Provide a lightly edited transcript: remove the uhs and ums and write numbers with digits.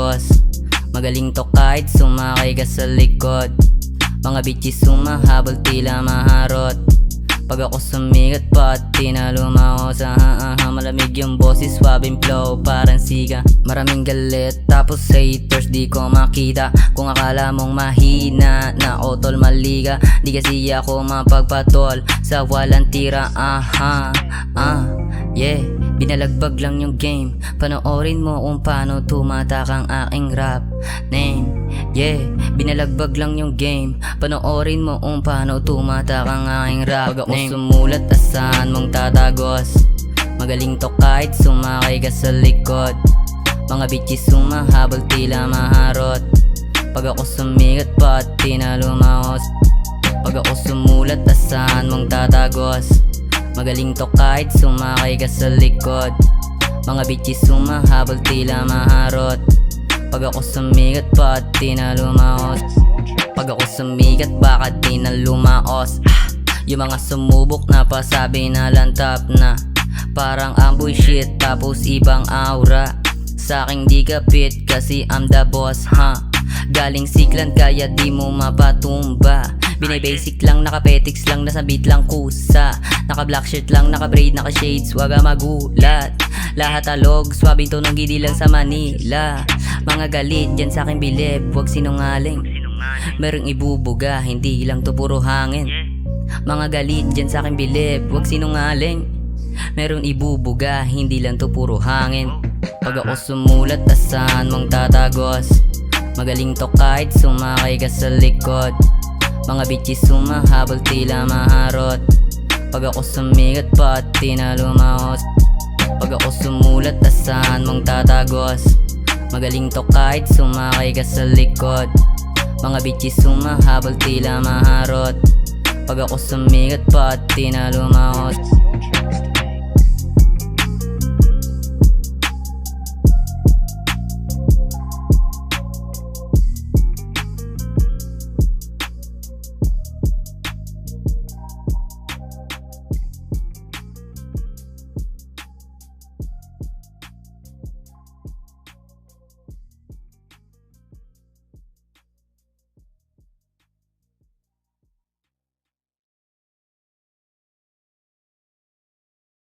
tatagos. Magaling to kahit sumakay ka sa likod. Mga bitches sumahabol tila maharot. Pag ako sumigat pati na lumaho sa malamig yung boses, swabing flow parang siga. Maraming galit tapos haters di ko makita. Kung akala mong mahina na otol maliga, di kasi ako mapagpatol sa walang tira. Yeah, binalagbag lang yung game. Panoorin mo kung paano tumatak ang aking rap name. Yeah, binalagbag lang yung game. Panoorin mo kung paano tumatak ang aking rap name. Pag ako sumulat, asahan mong tatagos. Magaling to kahit sumakay ka sa likod. Mga bitches sumahabol tila maharot. Pag ako sumigat pati na lumahos. Pag ako sumulat, asahan mong tatagos. Magaling to kahit sumakay ka sa likod. Mga bitches sumahabol tila maharot. Pag ako sumigat pati na lumaos. Pag ako sumigat baka di na lumaos. Yung mga sumubok na pasabi na lantap na parang amboy shit tapos ibang aura. Sa aking di kapit kasi I'm the boss Galing siklan kaya di mo mapatumba. Binay-basic lang, naka-petics lang, nasa beat lang kusa. Naka-black shirt lang, naka-braid, naka-shades, wag magulat. Lahat alog, swabing tonong gidi lang sa Manila. Mga galit, dyan sa akin bilib, wag sinungaling. Merong ibubuga, hindi lang to puro hangin. Mga galit, dyan sa akin bilib, wag sinungaling. Meron ibubuga, hindi lang to puro hangin. Pag ako sumulat, asahan mong tatagos. Magaling to kahit sumakay ka sa likod. Mga bitches sumahabol tila maharot. Pag ako sumigat pati na lumahos. Pag ako sumulat, asahan mong tatagos. Magaling to kahit sumakay ka sa likod. Mga bitches sumahabol tila maharot. Pag ako sumigat pati na lumahos.